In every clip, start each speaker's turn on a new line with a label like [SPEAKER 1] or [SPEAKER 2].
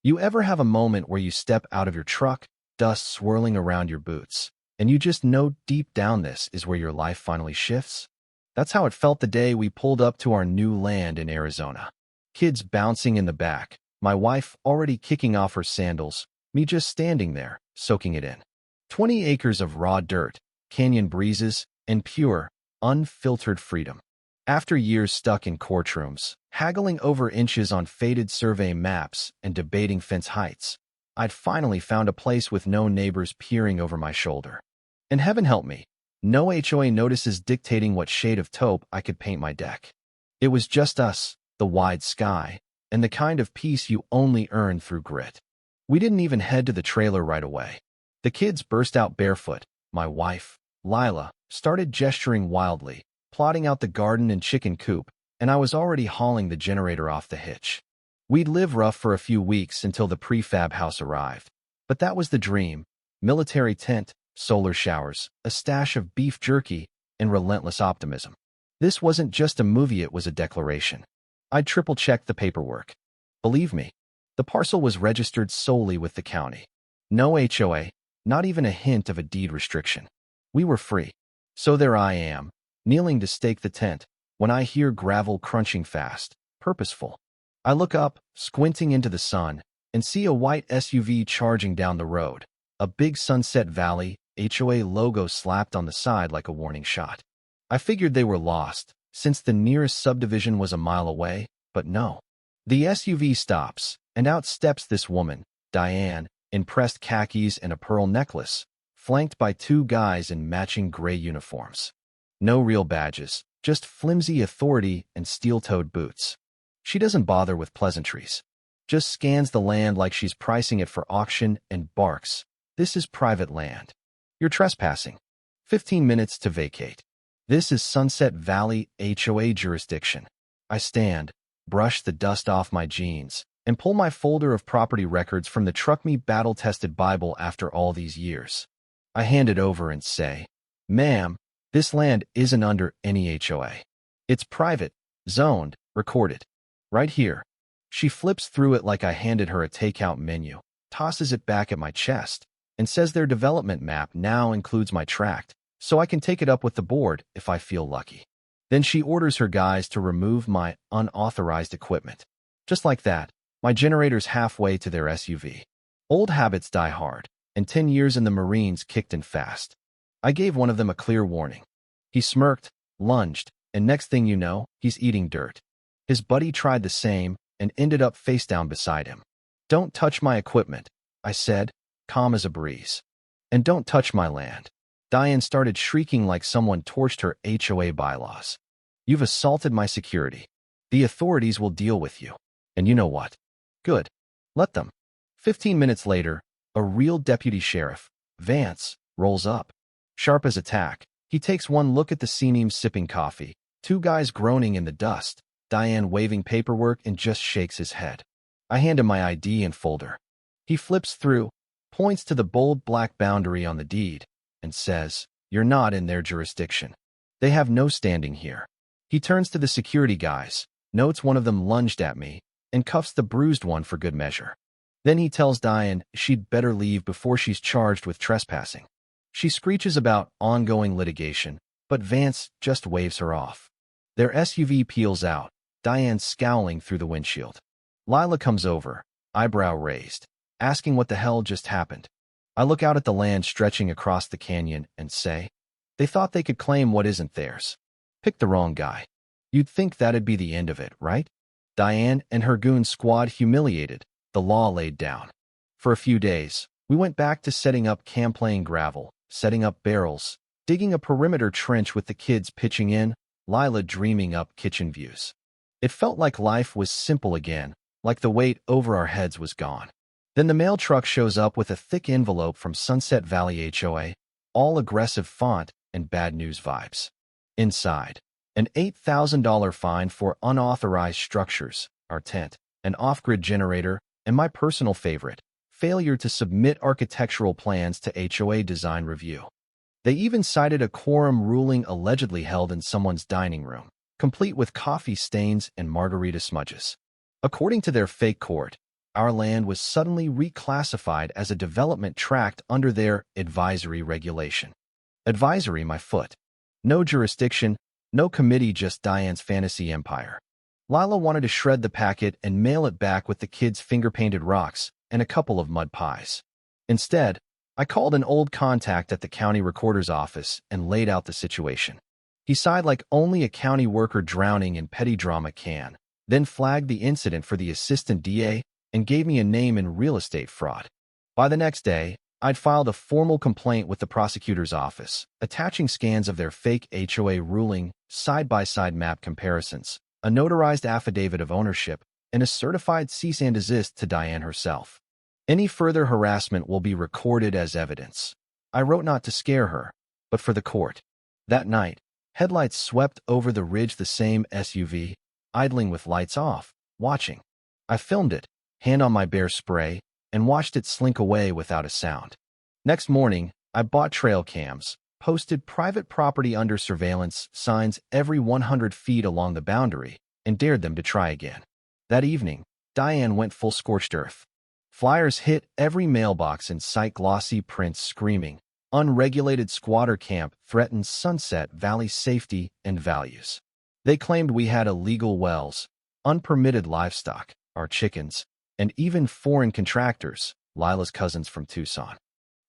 [SPEAKER 1] You ever have a moment where you step out of your truck, dust swirling around your boots, and you just know deep down this is where your life finally shifts? That's how it felt the day we pulled up to our new land in Arizona. Kids bouncing in the back, my wife already kicking off her sandals, me just standing there, soaking it in. 20 acres of raw dirt, canyon breezes, and pure, unfiltered freedom. After years stuck in courtrooms, haggling over inches on faded survey maps and debating fence heights, I'd finally found a place with no neighbors peering over my shoulder. And heaven help me, no HOA notices dictating what shade of taupe I could paint my deck. It was just us, the wide sky, and the kind of peace you only earn through grit. We didn't even head to the trailer right away. The kids burst out barefoot. My wife, Lila, started gesturing wildly, plotting out the garden and chicken coop, and I was already hauling the generator off the hitch. We'd live rough for a few weeks until the prefab house arrived. But that was the dream: military tent, solar showers, a stash of beef jerky, and relentless optimism. This wasn't just a movie, it was a declaration. I'd triple-checked the paperwork. Believe me, the parcel was registered solely with the county. No HOA, not even a hint of a deed restriction. We were free. So there I am, kneeling to stake the tent, when I hear gravel crunching fast, purposeful. I look up, squinting into the sun, and see a white SUV charging down the road, a big Sunset Valley HOA logo slapped on the side like a warning shot. I figured they were lost, since the nearest subdivision was a mile away, but no. The SUV stops, and out steps this woman, Diane, in pressed khakis and a pearl necklace, flanked by two guys in matching gray uniforms. No real badges, just flimsy authority and steel-toed boots. She doesn't bother with pleasantries. Just scans the land like she's pricing it for auction and barks. This is private land. You're trespassing. 15 minutes to vacate. This is Sunset Valley HOA jurisdiction. I stand, brush the dust off my jeans, and pull my folder of property records from the Truck Me battle-tested Bible after all these years. I hand it over and say, "Ma'am, this land isn't under any HOA. It's private, zoned, recorded. Right here." She flips through it like I handed her a takeout menu, tosses it back at my chest, and says their development map now includes my tract, so I can take it up with the board if I feel lucky. Then she orders her guys to remove my unauthorized equipment. Just like that, my generator's halfway to their SUV. Old habits die hard, and 10 years in the Marines kicked in fast. I gave one of them a clear warning. He smirked, lunged, and next thing you know, he's eating dirt. His buddy tried the same and ended up face down beside him. "Don't touch my equipment," I said, calm as a breeze. "And don't touch my land." Diane started shrieking like someone torched her HOA bylaws. "You've assaulted my security. The authorities will deal with you. And you know what? Good. Let them." 15 minutes later, a real deputy sheriff, Vance, rolls up. Sharp as a tack, he takes one look at the scene, sipping coffee, two guys groaning in the dust, Diane waving paperwork, and just shakes his head. I hand him my ID and folder. He flips through, points to the bold black boundary on the deed, and says, "You're not in their jurisdiction. They have no standing here." He turns to the security guys, notes one of them lunged at me, and cuffs the bruised one for good measure. Then he tells Diane she'd better leave before she's charged with trespassing. She screeches about ongoing litigation, but Vance just waves her off. Their SUV peels out, Diane scowling through the windshield. Lila comes over, eyebrow raised, asking what the hell just happened. I look out at the land stretching across the canyon and say, "They thought they could claim what isn't theirs. Picked the wrong guy. You'd think that'd be the end of it, right?" Diane and her goon squad humiliated, the law laid down. For a few days, we went back to setting up camp, laying gravel, setting up barrels, digging a perimeter trench with the kids pitching in, Lila dreaming up kitchen views. It felt like life was simple again, like the weight over our heads was gone. Then the mail truck shows up with a thick envelope from Sunset Valley HOA, all aggressive font and bad news vibes. Inside, an $8,000 fine for unauthorized structures, our tent, an off-grid generator, and my personal favorite, failure to submit architectural plans to HOA design review. They even cited a quorum ruling allegedly held in someone's dining room, complete with coffee stains and margarita smudges. According to their fake court, our land was suddenly reclassified as a development tract under their advisory regulation. Advisory, my foot. No jurisdiction, no committee, just Diane's fantasy empire. Lila wanted to shred the packet and mail it back with the kids' finger-painted rocks and a couple of mud pies. Instead, I called an old contact at the county recorder's office and laid out the situation. He sighed like only a county worker drowning in petty drama can, then flagged the incident for the assistant DA and gave me a name in real estate fraud. By the next day, I'd filed a formal complaint with the prosecutor's office, attaching scans of their fake HOA ruling, side-by-side map comparisons, a notarized affidavit of ownership, and a certified cease and desist to Diane herself. Any further harassment will be recorded as evidence. I wrote not to scare her, but for the court. That night, headlights swept over the ridge, the same SUV, idling with lights off, watching. I filmed it, hand on my bear spray, and watched it slink away without a sound. Next morning, I bought trail cams, posted private property under surveillance signs every 100 feet along the boundary, and dared them to try again. That evening, Diane went full scorched earth. Flyers hit every mailbox in sight, glossy prints screaming, "Unregulated squatter camp threatens Sunset Valley's safety and values." They claimed we had illegal wells, unpermitted livestock, our chickens, and even foreign contractors, Lila's cousins from Tucson.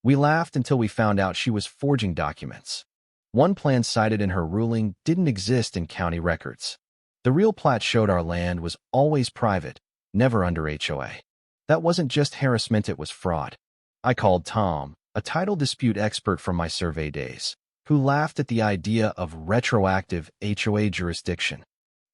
[SPEAKER 1] We laughed until we found out she was forging documents. One plan cited in her ruling didn't exist in county records. The real plat showed our land was always private, never under HOA. That wasn't just harassment, it was fraud. I called Tom, a title dispute expert from my survey days, who laughed at the idea of retroactive HOA jurisdiction.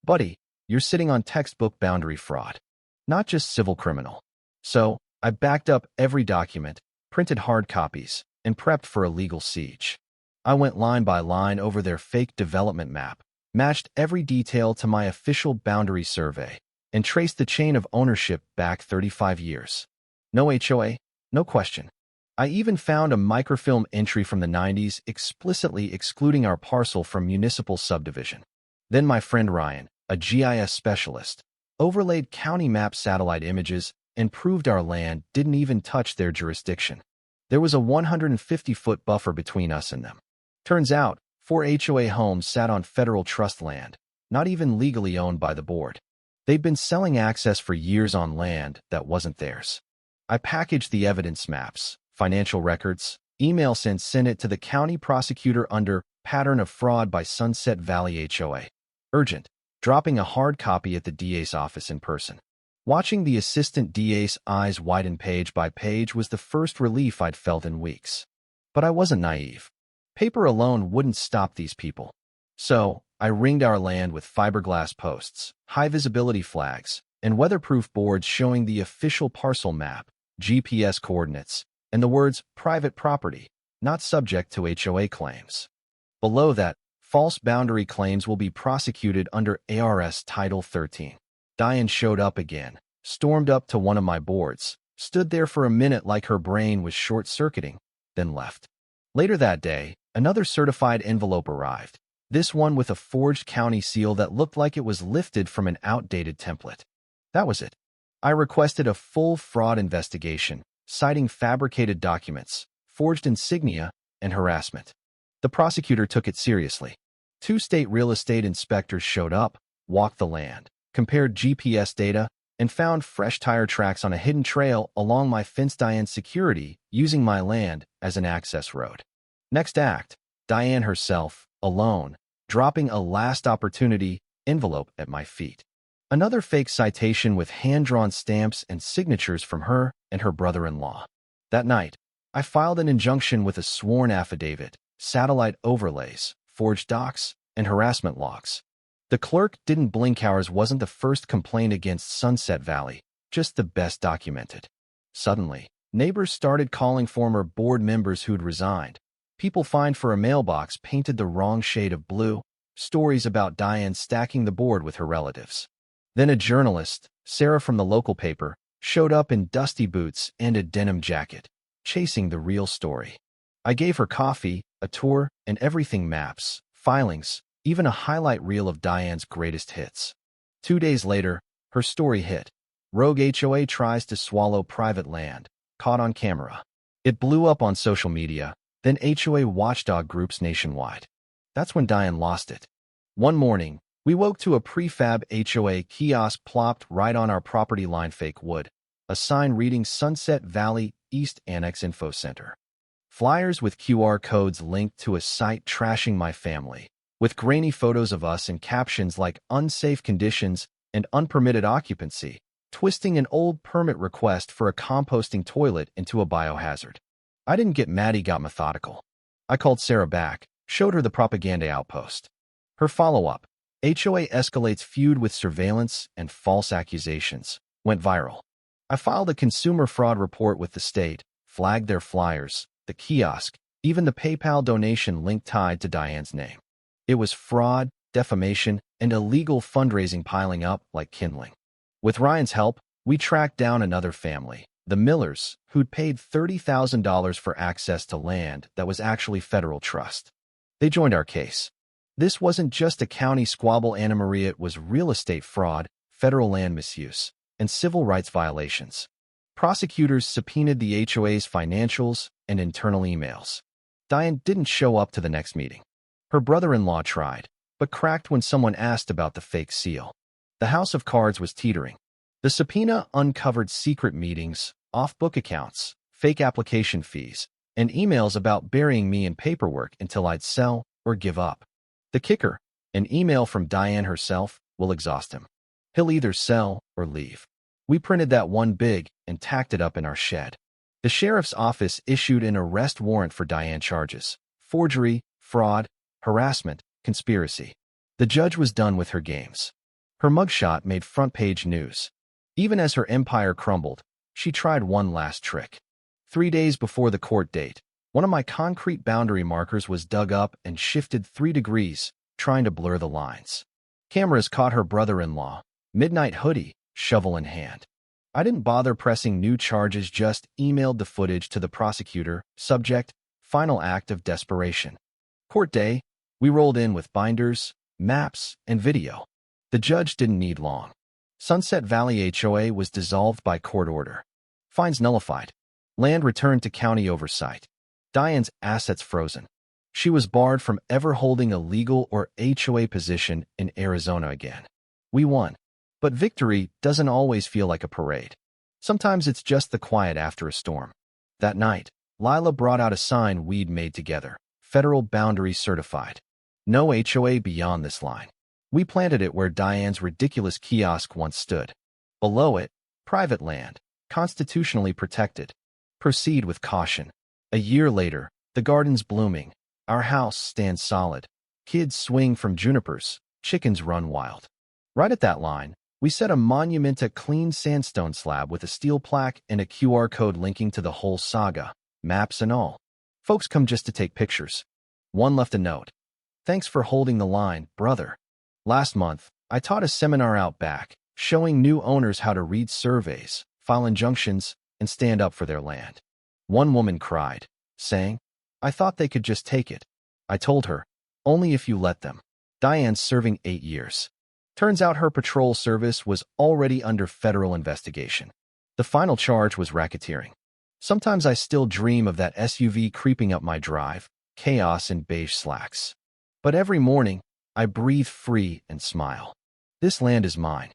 [SPEAKER 1] "Buddy, you're sitting on textbook boundary fraud, not just civil criminal." So, I backed up every document, printed hard copies, and prepped for a legal siege. I went line by line over their fake development map, matched every detail to my official boundary survey, and traced the chain of ownership back 35 years. No HOA, no question. I even found a microfilm entry from the 90s explicitly excluding our parcel from municipal subdivision. Then my friend Ryan, a GIS specialist, overlaid county map satellite images and proved our land didn't even touch their jurisdiction. There was a 150-foot buffer between us and them. Turns out, 4 HOA homes sat on federal trust land, not even legally owned by the board. They'd been selling access for years on land that wasn't theirs. I packaged the evidence maps, financial records, email sent it to the county prosecutor under pattern of fraud by Sunset Valley HOA. Urgent, dropping a hard copy at the DA's office in person. Watching the assistant DA's eyes widen page by page was the first relief I'd felt in weeks. But I wasn't naive. Paper alone wouldn't stop these people. So, I ringed our land with fiberglass posts, high-visibility flags, and weatherproof boards showing the official parcel map, GPS coordinates, and the words private property, not subject to HOA claims. Below that, false boundary claims will be prosecuted under ARS Title 13. Diane showed up again, stormed up to one of my boards, stood there for a minute like her brain was short-circuiting, then left. Later that day, another certified envelope arrived, this one with a forged county seal that looked like it was lifted from an outdated template. That was it. I requested a full fraud investigation, citing fabricated documents, forged insignia, and harassment. The prosecutor took it seriously. 2 state real estate inspectors showed up, walked the land, compared GPS data, and found fresh tire tracks on a hidden trail along my fence. Diane security using my land as an access road. Next act, Diane herself, alone, dropping a last opportunity envelope at my feet. Another fake citation with hand-drawn stamps and signatures from her and her brother-in-law. That night, I filed an injunction with a sworn affidavit, satellite overlays, forged docs, and harassment logs. The clerk didn't blink. Ours wasn't the first complaint against Sunset Valley, just the best documented. Suddenly, neighbors started calling former board members who'd resigned. People fined for a mailbox painted the wrong shade of blue, stories about Diane stacking the board with her relatives. Then a journalist, Sarah from the local paper, showed up in dusty boots and a denim jacket, chasing the real story. I gave her coffee, a tour, and everything: maps, filings, even a highlight reel of Diane's greatest hits. 2 days later, her story hit. Rogue HOA tries to swallow private land. Caught on camera. It blew up on social media, then HOA watchdog groups nationwide. That's when Diane lost it. One morning, we woke to a prefab HOA kiosk plopped right on our property line. Fake wood. A sign reading Sunset Valley East Annex Info Center. Flyers with QR codes linked to a site trashing my family, with grainy photos of us and captions like unsafe conditions and unpermitted occupancy, twisting an old permit request for a composting toilet into a biohazard. I didn't get mad, he got methodical. I called Sarah back, showed her the propaganda outpost. Her follow-up, HOA escalates feud with surveillance and false accusations, went viral. I filed a consumer fraud report with the state, flagged their flyers, the kiosk, even the PayPal donation link tied to Diane's name. It was fraud, defamation, and illegal fundraising piling up like kindling. With Ryan's help, we tracked down another family, the Millers, who'd paid $30,000 for access to land that was actually federal trust. They joined our case. This wasn't just a county squabble, Anna Maria, it was real estate fraud, federal land misuse, and civil rights violations. Prosecutors subpoenaed the HOA's financials and internal emails. Diane didn't show up to the next meeting. Her brother-in-law tried, but cracked when someone asked about the fake seal. The house of cards was teetering. The subpoena uncovered secret meetings, off-book accounts, fake application fees, and emails about burying me in paperwork until I'd sell or give up. The kicker, an email from Diane herself, will exhaust him. He'll either sell or leave. We printed that one big and tacked it up in our shed. The sheriff's office issued an arrest warrant for Diane charges: forgery, fraud, harassment, conspiracy. The judge was done with her games. Her mugshot made front-page news. Even as her empire crumbled, she tried one last trick. 3 days before the court date, one of my concrete boundary markers was dug up and shifted 3 degrees, trying to blur the lines. Cameras caught her brother-in-law, midnight hoodie, shovel in hand. I didn't bother pressing new charges, just emailed the footage to the prosecutor, subject, final act of desperation. Court day, we rolled in with binders, maps, and video. The judge didn't need long. Sunset Valley HOA was dissolved by court order. Fines nullified. Land returned to county oversight. Diane's assets frozen. She was barred from ever holding a legal or HOA position in Arizona again. We won. But victory doesn't always feel like a parade. Sometimes it's just the quiet after a storm. That night, Lila brought out a sign we'd made together, Federal Boundary Certified. No HOA beyond this line. We planted it where Diane's ridiculous kiosk once stood. Below it, private land, constitutionally protected. Proceed with caution. A year later, the garden's blooming. Our house stands solid. Kids swing from junipers. Chickens run wild. Right at that line, we set a monument, a clean sandstone slab with a steel plaque and a QR code linking to the whole saga, maps and all. Folks come just to take pictures. One left a note. Thanks for holding the line, brother. Last month, I taught a seminar out back, showing new owners how to read surveys, file injunctions, and stand up for their land. One woman cried, saying, I thought they could just take it. I told her, only if you let them. Diane's serving 8 years. Turns out her patrol service was already under federal investigation. The final charge was racketeering. Sometimes I still dream of that SUV creeping up my drive, chaos in beige slacks. But every morning, I breathe free and smile. This land is mine.